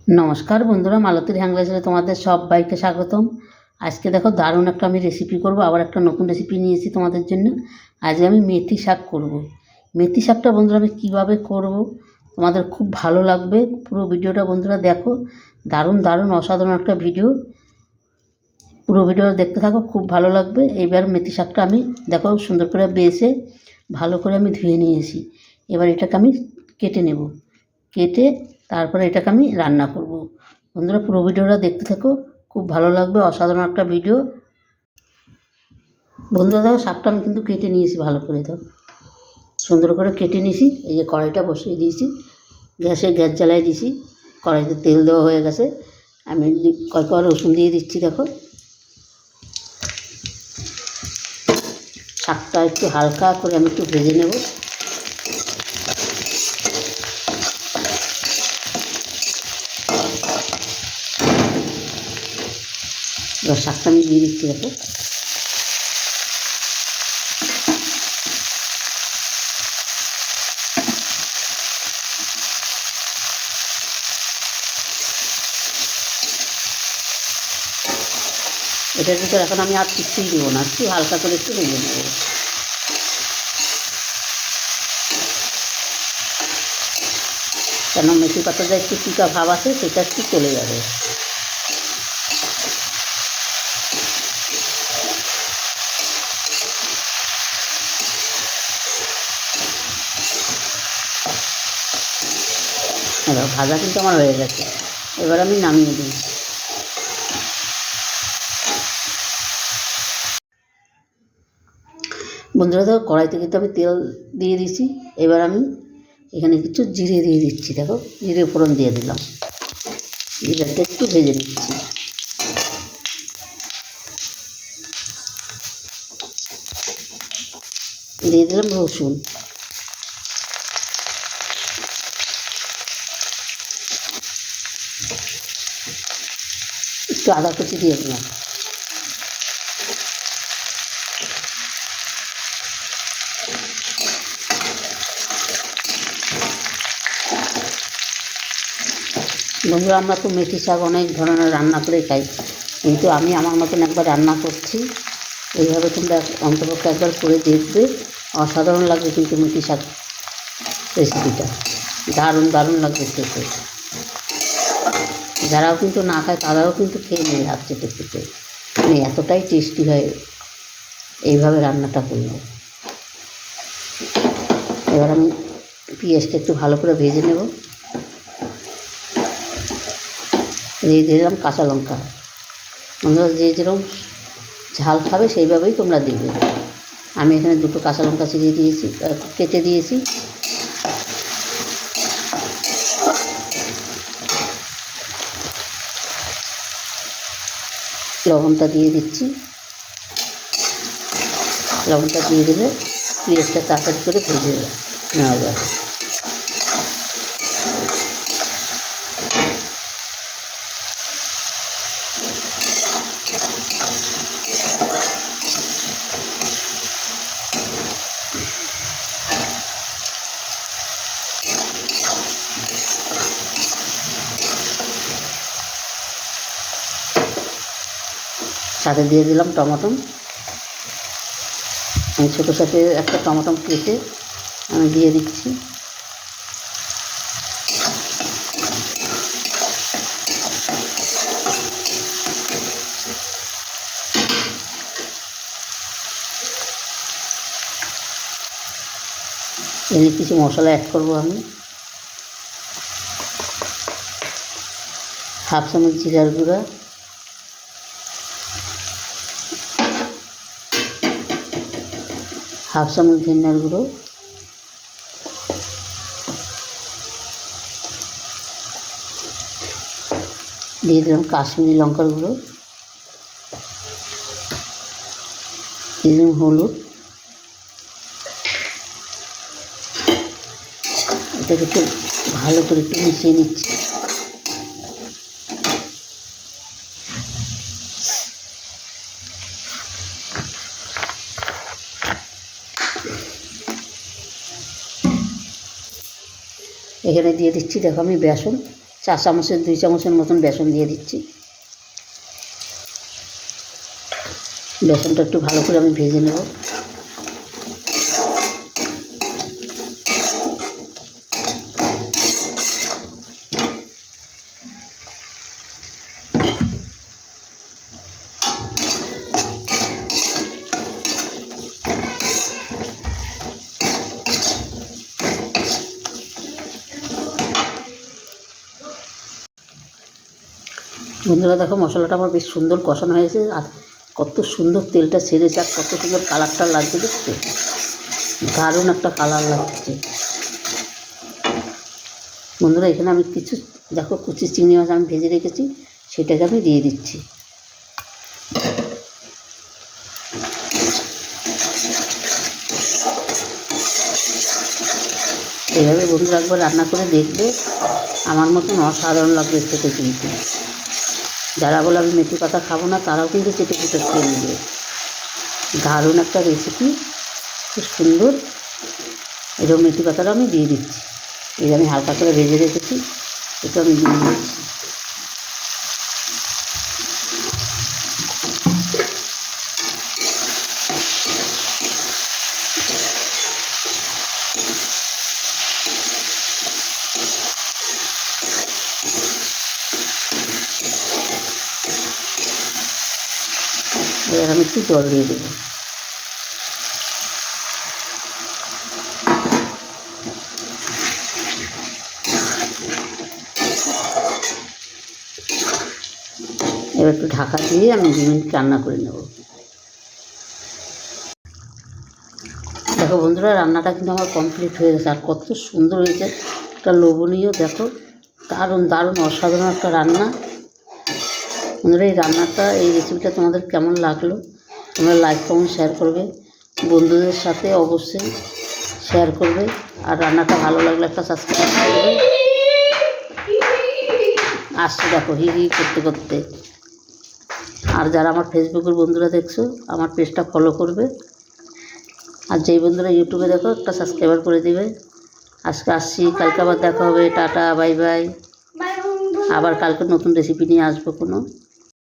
নমস্কার বন্ধুরা, মালতীর হ্যাংলাসে তোমাদের সবাইকে স্বাগতম। আজকে দেখো দারুণ একটা আমি রেসিপি করব, আবার একটা নতুন রেসিপি নিয়েছি তোমাদের জন্য। আজকে আমি মেথি শাক করব। মেথি শাকটা বন্ধুরা আমি কীভাবে করব তোমাদের খুব ভালো লাগবে। পুরো ভিডিওটা বন্ধুরা দেখো, দারুণ দারুণ অসাধারণ একটা ভিডিও। পুরো ভিডিওটা দেখতে থাকো, খুব ভালো লাগবে। এইবার মেথি শাকটা আমি দেখো সুন্দর করে বেছে ভালো করে আমি ধুয়ে নিয়েছি। এবার এটাকে আমি কেটে নেব, কেটে তারপরে এটাকে আমি রান্না করব। বন্ধুরা পুরো ভিডিওটা দেখতে থাকো, খুব ভালো লাগবে, অসাধারণ একটা ভিডিও। বন্ধুরা দেখো শাকটা আমি কিন্তু কেটে নিয়েছি ভালো করে, দেখো সুন্দর করে কেটে নিয়েছি। এই যে কড়াইটা বসিয়ে দিয়েছি, গ্যাস জ্বালিয়ে দিয়েছি, কড়াইতে তেল দেওয়া হয়ে গেছে। আমি কয়েকবার রসুন দিয়ে দিচ্ছি। দেখো শাকটা একটু হালকা করে আমি একটু ভেজে নেব। এবার শাকটা আমি দিয়ে দিচ্ছি। দেখো এটার ভিতরে এখন আমি আর কিছুই দেবো না, একটু হালকা করে একটু ভেজে নেব। কেন মেথি পাতাটা একটু টিকা ভাব আছে, সেটা একটু চলে যাবে। এবার ভাজা কিন্তু আমার হয়ে গেছে, এবার আমি নামিয়ে দিই। বন্ধুরা দেখো কড়াইতে কিন্তু আমি তেল দিয়ে দিয়েছি। এবার আমি এখানে কিছু জিরে দিয়ে দিচ্ছি। দেখো জিরে ফোড়ন দিয়ে দিলাম, জিরাটা একটু ভেজে নিচ্ছি। দিয়ে দিলাম রসুন, একটু আদা কুচি দিয়ে দিলাম। বন্ধুরা আমরা তো মেথি শাক অনেক ধরনের রান্না করে খাই, কিন্তু আমি আমার মতন একবার রান্না করছি। এইভাবে তোমরা অন্তপক্ষে একবার করে দেখবে, অসাধারণ লাগবে কিন্তু মেথি শাক রেসিপিটা, দারুণ দারুণ লাগবে খেতে। যারাও কিন্তু না খায় তারাও কিন্তু খেয়ে নেয় হাত চেটে চেটে, মানে এতটাই টেস্টি হয় এইভাবে রান্নাটা করলে। এবার আমি পেঁয়াজটা একটু ভালো করে ভেজে নেব। দিয়ে দিলাম কাঁচা লঙ্কা। বন্ধুরা যে যেরকম ঝাল খাবে সেইভাবেই তোমরা দেবে। আমি এখানে দুটো কাঁচা লঙ্কা ছিঁড়ে দিয়েছি, কেটে দিয়েছি। লবণটা দিয়ে দিচ্ছি। লবণটা দিয়ে দিলে পেঁয়াজটা তাড়াতাড়ি করে ভেজে নেওয়া যাবে। সাথে দিয়ে দিলাম টমেটো। আমি ছোটো সাথে একটা টমেটো কেটে আমি দিয়ে দিচ্ছি। এখানে কিছু মশলা অ্যাড করবো আমি। হাফ চামচ জিরার গুঁড়া, হাফ চামচ ধনিয়ার গুঁড়ো, দিয়ে দিলাম কাশ্মীরি লঙ্কার গুঁড়ো, দিয়ে দিলাম হলুদ। এটাকে একটু ভালো করে একটু মিশিয়ে নিচ্ছি। এখানে দিয়ে দিচ্ছি দেখো আমি বেসন। 4 চামচের 2 চামচের মতন বেসন দিয়ে দিচ্ছি। বেসনটা একটু ভালো করে আমি ভেজে নেব। বন্ধুরা দেখো, মশলাটা আমার বেশ সুন্দর কষানো হয়েছে, আর কত সুন্দর তেলটা ছেড়েছে, আর কত সুন্দর কালারটা লাগছে দেখতে, দারুণ একটা কালার লাগছে। বন্ধুরা এখানে আমি কিছু দেখো কুচি চিংড়ি মাছ আমি ভেজে রেখেছি, সেটাকে আমি দিয়ে দিচ্ছি। এইভাবে বন্ধুরা একবার রান্না করে দেখবে, আমার মতন অসাধারণ লাগবে খেতে। কিন্তু যারা বলে আমি মেথি পাতা খাবো না, তারাও কিন্তু চেটে চেটে খেয়ে নেবে। দারুণ একটা রেসিপি, খুব সুন্দর। এরকম মেথি পাতাটা আমি দিয়ে দিচ্ছি। এই আমি হালকা করে ভেজে রেখেছি, এটা আমি দিয়ে দিচ্ছি। এবার আমি একটু জল দিয়ে দেবো। এবার একটু ঢাকা দিয়ে আমি 2 মিনিট রান্না করে নেব। দেখো বন্ধুরা, রান্নাটা কিন্তু আমার কমপ্লিট হয়ে গেছে, আর কত সুন্দর হয়েছে, একটা লোভনীয়। দেখো দারুণ দারুণ অসাধারণ একটা রান্না। বন্ধুরা এই রেসিপিটা তোমাদের কেমন লাগলো, তোমরা লাইক কমেন্ট শেয়ার করবে, বন্ধুদের সাথে অবশ্যই শেয়ার করবে, আর রান্নাটা ভালো লাগলে একটা সাবস্ক্রাইব করবে। আসছে দেখো হি হি করতে করতে। আর যারা আমার ফেসবুকের বন্ধুরা দেখছো, আমার পেজটা ফলো করবে, আর যেই বন্ধুরা ইউটিউবে দেখো একটা সাবস্ক্রাইবার করে দিবে। আজকে আসছি, কালকে আবার দেখা হবে। Tata, bye bye. আবার কালকে নতুন রেসিপি নিয়ে আসবো কোনো।